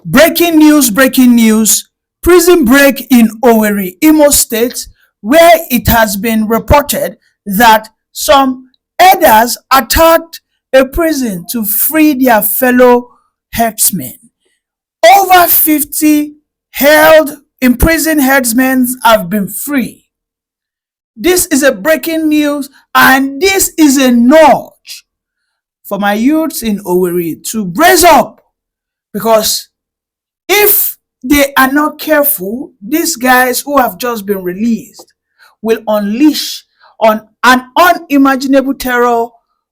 Breaking news, breaking news. Prison break in Owerri, Imo State, where it has been reported that some herders attacked a prison to free their fellow herdsmen. Over 50 held imprisoned herdsmen have been free. This is a breaking news, and this is a nudge for my youths in Owerri to brace up, because if they are not careful, these guys who have just been released will unleash on an unimaginable terror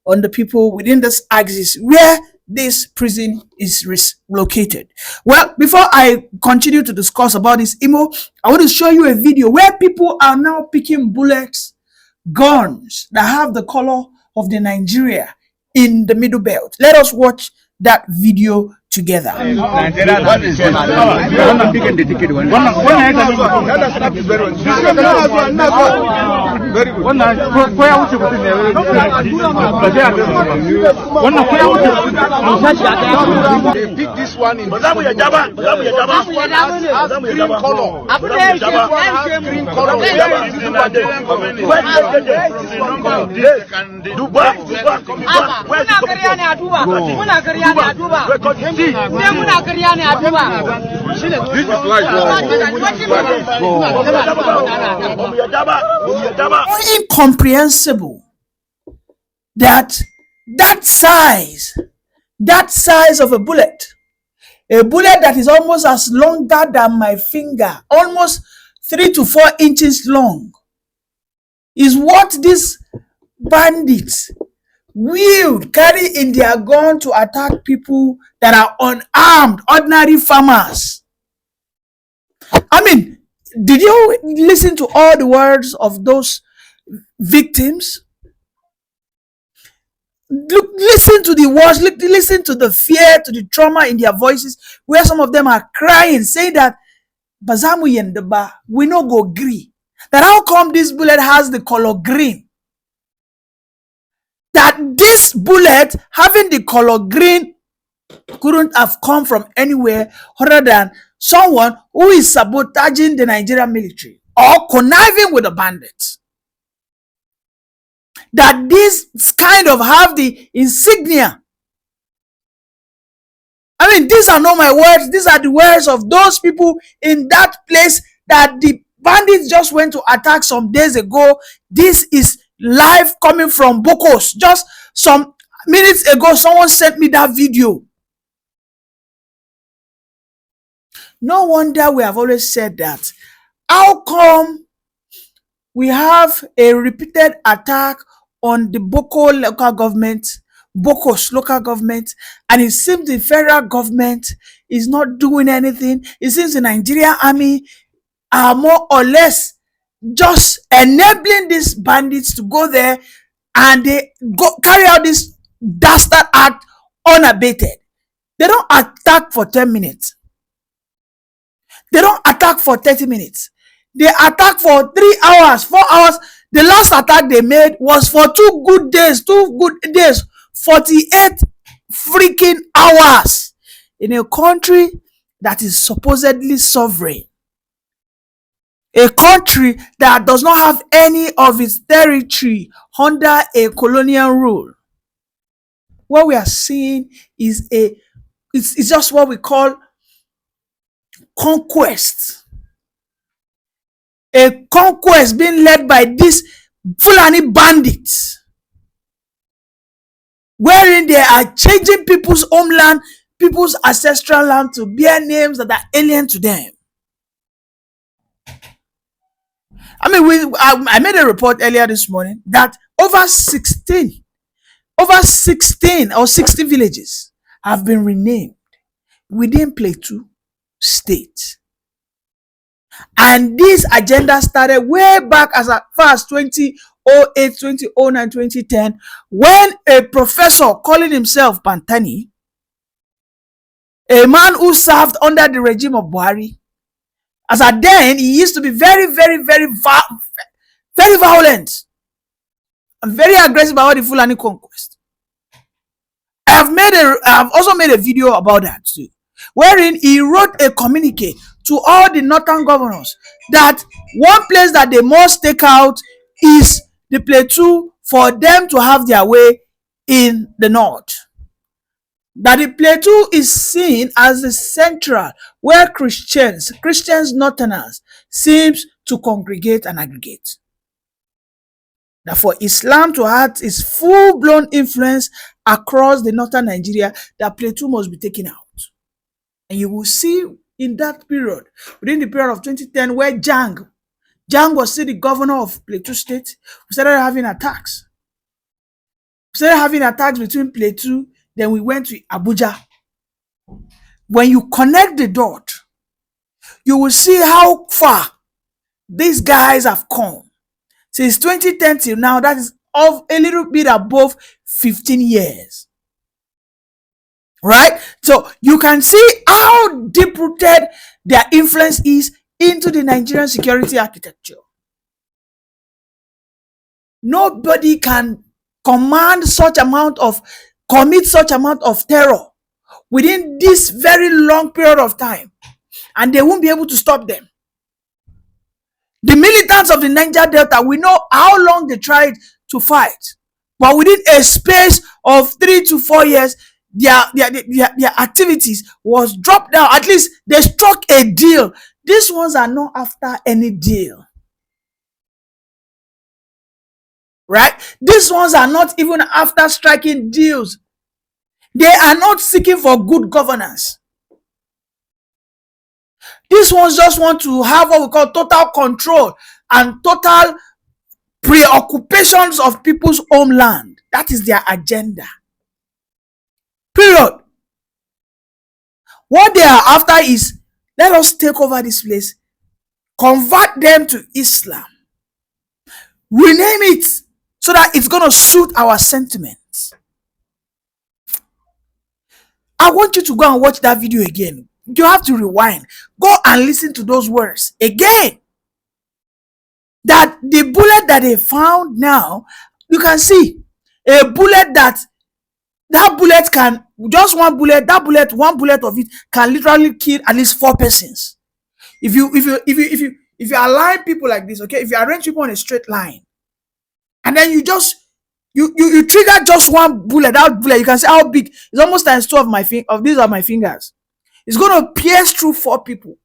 on the people within this axis where this prison is located. Well, before I continue to discuss about this Imo, I want to show you a video where people are now picking bullets, guns that have the color of the Nigeria in the Middle Belt. Let us watch that video together. They pick this one in green color. Incomprehensible that size of a bullet that is almost as longer than my finger, almost 3 to 4 inches long, is what these bandits carry in their gun to attack people that are unarmed, ordinary farmers. I mean, did you listen to all the words of those victims? Listen to the words, listen to the fear, to the trauma in their voices, where some of them are crying, saying that Bazamu Yendeba, we no go green. That how come this bullet has the color green? That this bullet having the color green couldn't have come from anywhere other than someone who is sabotaging the Nigerian military or conniving with the bandits. That this kind of have the insignia. I mean, these are not my words. These are the words of those people in that place that the bandits just went to attack some days ago. This is live coming from Bokos. Just some minutes ago, someone sent me that video. No wonder we have always said that. How come we have a repeated attack on the Bokos local government, and it seems the federal government is not doing anything? It seems the Nigerian army are more or less just enabling these bandits to go there and they go carry out this dastard act unabated. They don't attack for 10 minutes. They don't attack for 30 minutes. They attack for 3 hours, 4 hours. The last attack they made was for 2 good days, 48 freaking hours in a country that is supposedly sovereign. A country that does not have any of its territory under a colonial rule. What we are seeing is it's just what we call conquest. A conquest being led by these Fulani bandits, wherein they are changing people's homeland, people's ancestral land to bear names that are alien to them. I mean, I made a report earlier this morning that over 16 or 60 villages have been renamed within Plateau State. And this agenda started way back as far as 2008, 2009, 2010, when a professor calling himself Pantani, a man who served under the regime of Buhari, as at then he used to be very violent and very aggressive about the Fulani conquest. I have also made a video about that too. wherein he wrote a communique to all the northern governors that one place that they must take out is the plateau for them to have their way in the north. That the plateau is seen as the central where Christians northerners seems to congregate and aggregate. That for Islam to have its full-blown influence across the northern Nigeria, that plateau must be taken out. And you will see in that period, within the period of 2010, where Jang was still the governor of Plateau State, we started having attacks. Between Plateau, then we went to Abuja. When you connect the dot, you will see how far these guys have come. Since 2010 till now, that is of a little bit above 15 years. Right? So you can see how deep-rooted their influence is into the Nigerian security architecture. Nobody can commit such amount of terror within this very long period of time, and they won't be able to stop them. The militants of the Niger Delta, we know how long they tried to fight, but within a space of 3 to 4 years, their activities was dropped down. At least they struck a deal. These ones are not after any deal. Right? These ones are not even after striking deals. They are not seeking for good governance. These ones just want to have what we call total control and total preoccupations of people's homeland. That is their agenda. Period. What they are after is, let us take over this place, convert them to Islam, rename it so that it's going to suit our sentiments. I want you to go and watch that video again. You have to rewind. Go and listen to those words again. That the bullet that they found now, you can see a bullet that bullet can, just one bullet of it can literally kill at least 4 persons. If you align people like this, okay, if you arrange people on a straight line, and then you trigger just one bullet, that bullet, you can see how big. It's almost times 2 of these are my fingers. It's going to pierce through 4 people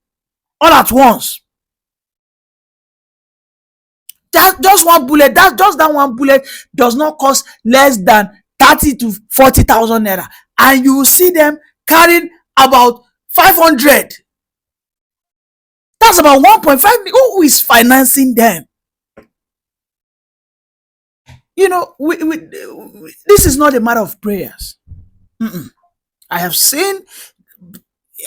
all at once. Just one bullet, that one bullet does not cost less than 30 to 40,000 naira, and you will see them carrying about 500. That's about 1.5 million. Who is financing them? You know, this is not a matter of prayers. I have seen,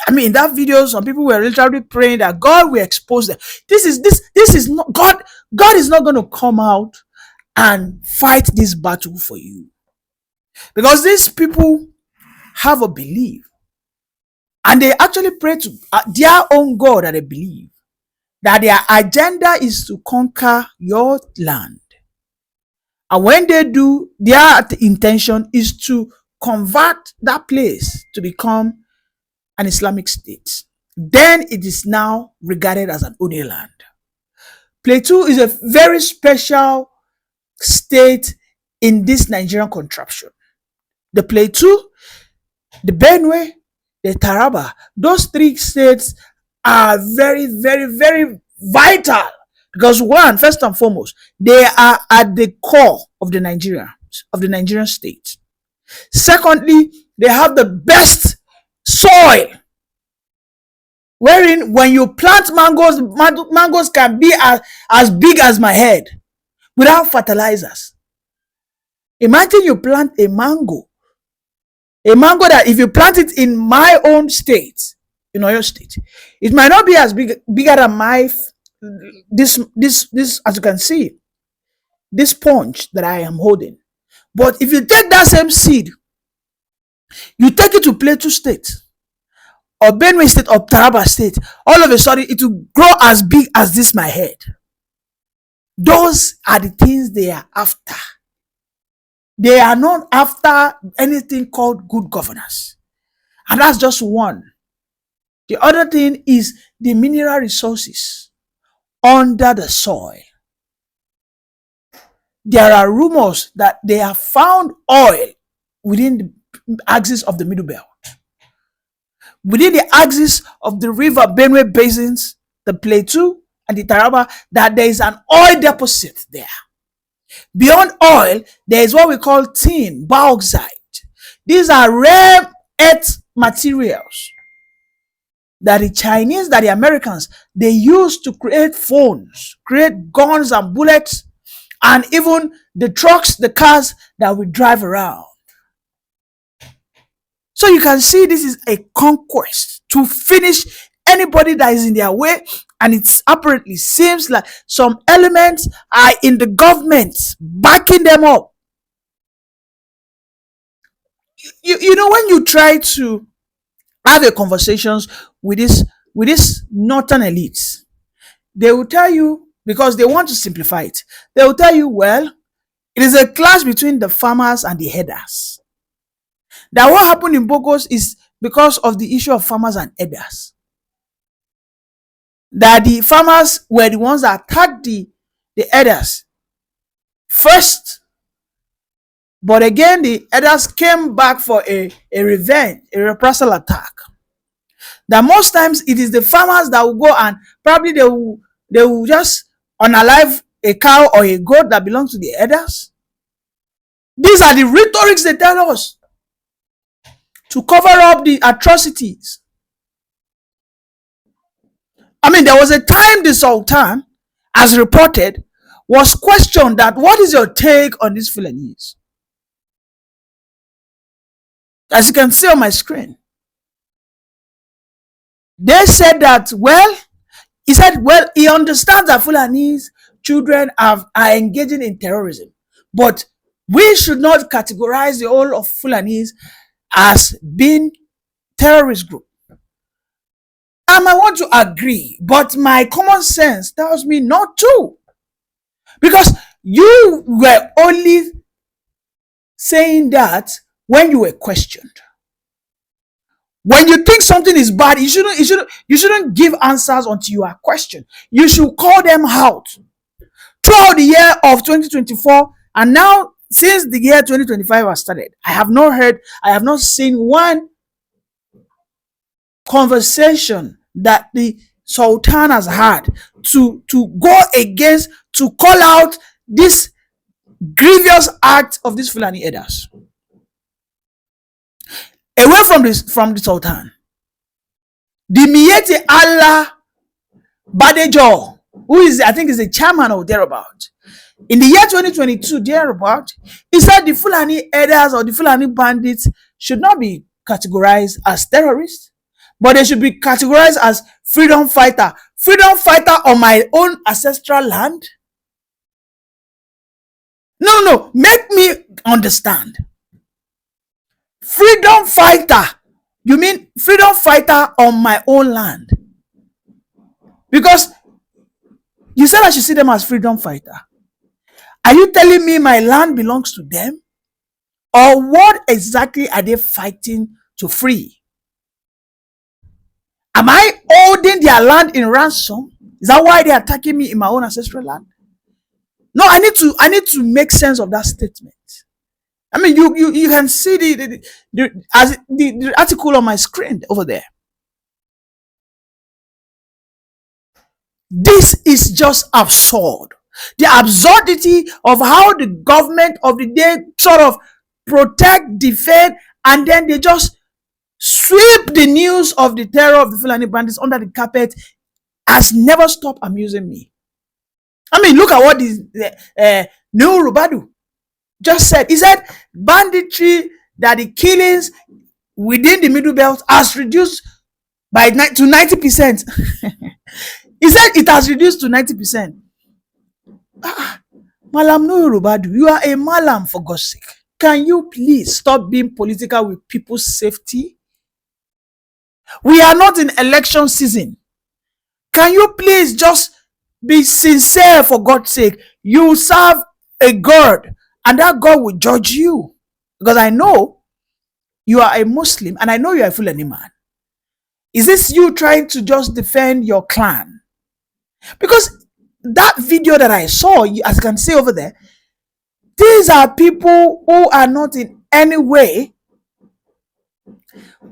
in that video, some people were literally praying that God will expose them. This is not God. God is not going to come out and fight this battle for you, because these people have a belief, and they actually pray to their own God that they believe that their agenda is to conquer your land. And when they do, their intention is to convert that place to become an Islamic state. Then it is now regarded as an Oni land. Plateau is a very special state in this Nigerian contraption. The Plateau, the Benue, the Taraba, those 3 states are very, very, very vital, because first and foremost, they are at the core of the Nigerian state. Secondly, they have the best soil, wherein when you plant mangoes can be as big as my head without fertilizers. Imagine you plant a mango that if you plant it in my own state, in Oyo State, it might not be as bigger than my this as you can see, this sponge that I am holding. But if you take that same seed, you take it to Plateau State or Benue State or Taraba State, all of a sudden it will grow as big as this my head. Those are the things they are after. They are not after anything called good governance. And that's just one. The other thing is the mineral resources under the soil. There are rumors that they have found oil within the axis of the Middle Belt, within the axis of the river Benue basins, the Plateau and the Taraba, that there is an oil deposit there. Beyond oil, there is what we call tin, bauxite. These are rare earth materials that the Chinese, that the Americans, they use to create phones, create guns and bullets, and even the trucks, the cars that we drive around. So you can see this is a conquest to finish anybody that is in their way, and it apparently seems like some elements are in the government backing them up. You know, when you try to have a conversations with this northern elites, they will tell you, because they want to simplify it, they will tell you, well, it is a clash between the farmers and the herders. That what happened in Bogos is because of the issue of farmers and herders. That the farmers were the ones that attacked the herders first. But again, the herders came back for a revenge, a reprisal attack. That most times it is the farmers that will go and probably they will just unalive a cow or a goat that belongs to the herders. These are the rhetorics they tell us to cover up the atrocities. I mean, there was a time the Sultan, as reported, was questioned that, what is your take on these Fulanese? As you can see on my screen, they said that, well, he said, well, he understands that Fulanese children are engaging in terrorism, but we should not categorize the whole of Fulanese as being terrorist group. And I want to agree, but my common sense tells me not to. Because you were only saying that when you were questioned. When you think something is bad, you shouldn't give answers until you are questioned. You should call them out. Throughout the year of 2024, and now since the year 2025 has started, I have not seen one conversation that the Sultan has had to go against, to call out this grievous act of these Fulani herders. Away from the Sultan, the Miete Allah Badejo, who is, I think, is the chairman or thereabout, in the year 2022 thereabout, he said the Fulani herders or the Fulani bandits should not be categorized as terrorists, but they should be categorized as freedom fighter. Freedom fighter on my own ancestral land? No, make me understand. Freedom fighter, you mean freedom fighter on my own land? Because you said I should see them as freedom fighter. Are you telling me my land belongs to them? Or what exactly are they fighting to free? Am I holding their land in ransom? Is that why they're attacking me in my own ancestral land? No, I need to make sense of that statement. I mean, you can see the article on my screen over there. This is just absurd. The absurdity of how the government of the day sort of protect, defend, and then they just sweep the news of the terror of the Fulani bandits under the carpet has never stopped amusing me. I mean, look at what this Nuhu Rubadu just said. He said banditry, that the killings within the Middle Belt has reduced by to 90%. He said it has reduced to 90%. Malam Nuhu Rubadu, you are a malam, for God's sake. Can you please stop being political with people's safety? We are not in election season. Can you please just be sincere, for God's sake? You serve a God, and that God will judge you. Because I know you are a Muslim, and I know you are a Fulani man. Is this you trying to just defend your clan? Because that video that I saw, as you can see over there, these are people who are not in any way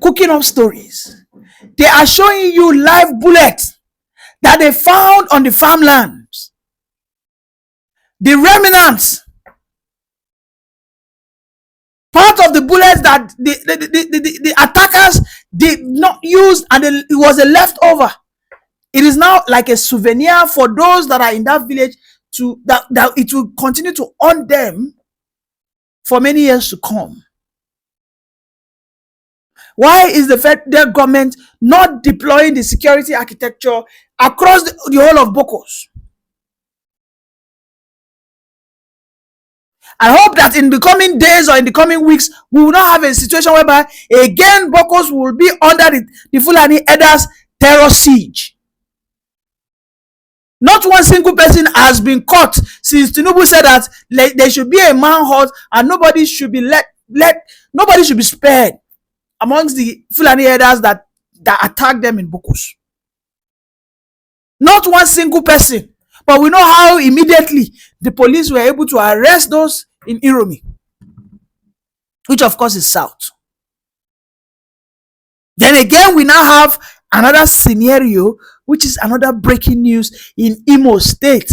cooking up stories. They are showing you live bullets that they found on the farmlands. The remnants, part of the bullets that the attackers did not use, and it was a leftover. It is now like a souvenir for those that are in that village, to that it will continue to haunt them for many years to come. Why is the federal government not deploying the security architecture across the whole of Bokos? I hope that in the coming days or in the coming weeks, we will not have a situation whereby again Bokos will be under the Fulani elders' terror siege. Not one single person has been caught since Tinubu said that there should be a manhunt and nobody should be nobody should be spared amongst the Fulani elders that attacked them in Bokos. Not one single person. But we know how immediately the police were able to arrest those in Iromi, which of course is south. Then again, we now have another scenario, which is another breaking news in Imo State,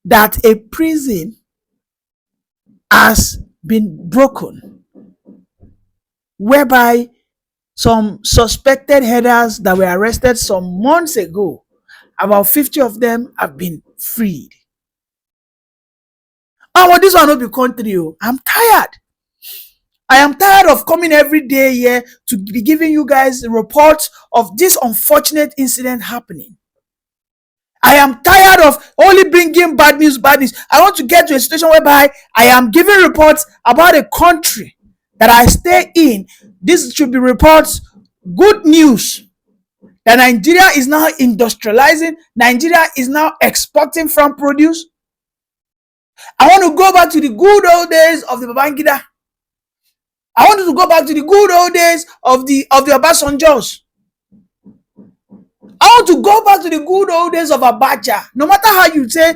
that a prison has been broken, whereby some suspected headers that were arrested some months ago, about 50 of them have been freed. Oh, well, this one will be country. I'm tired. I am tired of coming every day here to be giving you guys reports of this unfortunate incident happening. I am tired of only bringing bad news. I want to get to a situation whereby I am giving reports about a country that I stay in. This should be reports, good news, that Nigeria is now industrializing. Nigeria is now exporting farm produce. I want to go back to the good old days of the Babangida. I want to go back to the good old days of the Obasanjos. I want to go back to the good old days of Abacha. No matter how you say,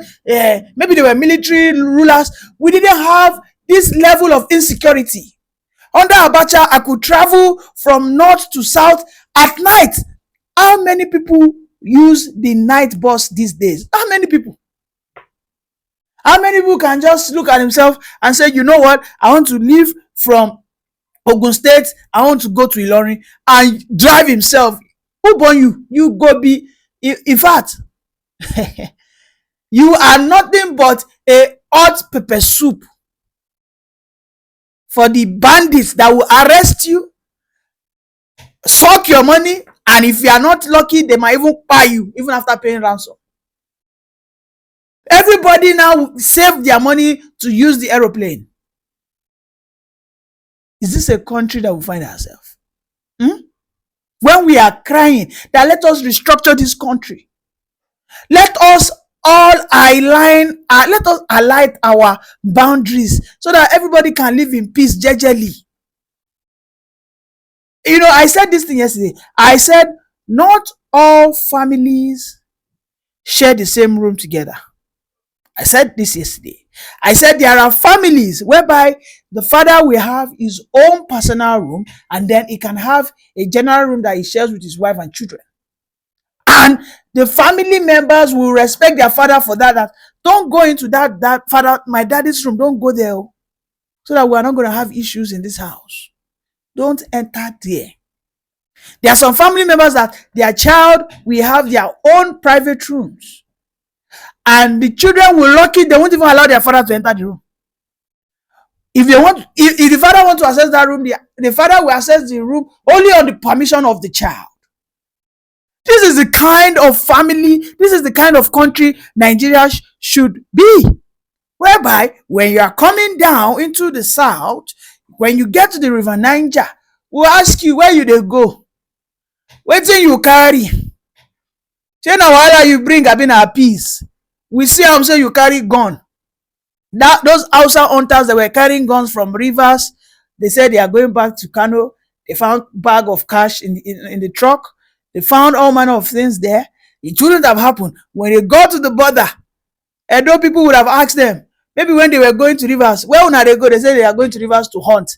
maybe they were military rulers, we didn't have this level of insecurity. Under Abacha, I could travel from north to south at night. How many people use the night bus these days? How many people? How many people can just look at himself and say, you know what, I want to leave from Ogun State, I want to go to Ilorin, and drive himself? Who born you? You go be, in fact, you are nothing but a hot pepper soup for the bandits that will arrest you, suck your money, and if you are not lucky, they might even buy you, even after paying ransom. Everybody now save their money to use the aeroplane. Is this a country that we find ourselves? When we are crying that let us restructure this country, let us all align, let us align our boundaries so that everybody can live in peace, jejely. You know, I said this thing yesterday. I said not all families share the same room together. I said this yesterday. I said there are families whereby the father will have his own personal room, and then he can have a general room that he shares with his wife and children. And the family members will respect their father for that. Don't go into that father, my daddy's room. Don't go there, so that we are not going to have issues in this house. Don't enter there. There are some family members that their child will have their own private rooms, and the children will lock it. They won't even allow their father to enter the room. If the father wants to access that room, the father will access the room only on the permission of the child. This is the kind of family, this is the kind of country Nigeria should be. Whereby, when you are coming down into the south, when you get to the River Niger, we'll ask you where you dey go. Wetin you carry? Say na wahala you bring, abi na peace. We see am say you carry gun. Those Hausa hunters that were carrying guns from rivers, they said they are going back to Kano. They found bag of cash in the truck. They found all manner of things there. It wouldn't have happened. When they got to the border, Edo people would have asked them, maybe when they were going to rivers, where would they go? They said they are going to rivers to hunt.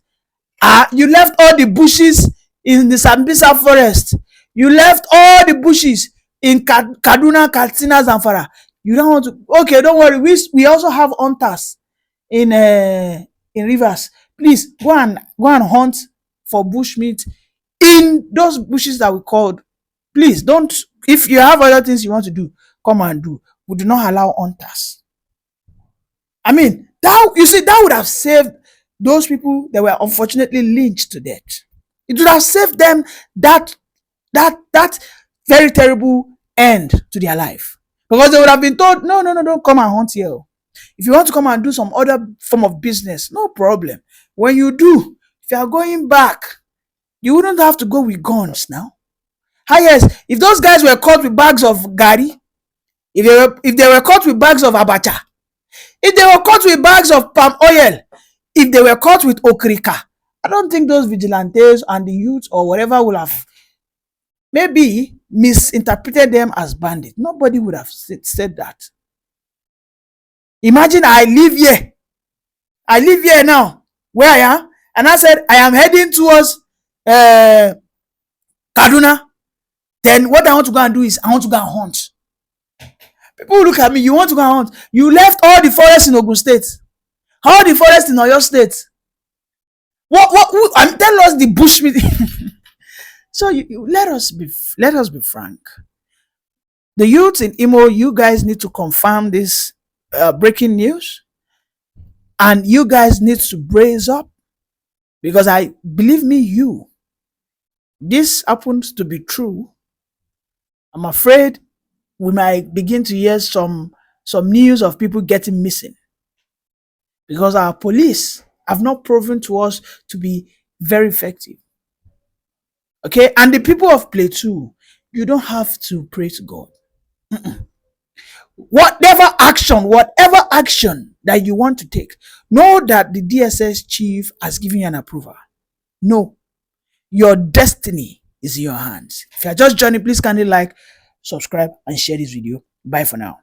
You left all the bushes in the Sambisa forest. You left all the bushes in Kaduna, Katsina, Zamfara. You don't want to. Okay, don't worry. We also have hunters in rivers. Please go and hunt for bushmeat in those bushes that we called. Please don't. If you have other things you want to do, come and do. We do not allow hunters. I mean, that you see, that would have saved those people that were unfortunately lynched to death. It would have saved them that very terrible end to their life. Because they would have been told, no, don't come and hunt here. If you want to come and do some other form of business, no problem. When you do, if you are going back, you wouldn't have to go with guns now. Yes, if those guys were caught with bags of gari, if they were caught with bags of abacha, if they were caught with bags of palm oil, if they were caught with okrika, I don't think those vigilantes and the youth or whatever will have maybe misinterpreted them as bandits. Nobody would have said that. Imagine I live here now, where I am, and I said I am heading towards Kaduna. Then what I want to go and do is I want to go and hunt. People look at me, you want to go and hunt. You left all the forests in Ogun State, all the forests in Oyo State. And tell us the bushmeat. So let us be frank. The youth in Imo, you guys need to confirm this breaking news, and you guys need to brace up, because I believe me, this happens to be true. I'm afraid we might begin to hear some news of people getting missing, because our police have not proven to us to be very effective. Okay, and the people of Plateau, you don't have to pray to God. Whatever action that you want to take, know that the DSS chief has given you an approval. No, your destiny is in your hands. If you are just joining, please kindly like, subscribe, and share this video. Bye for now.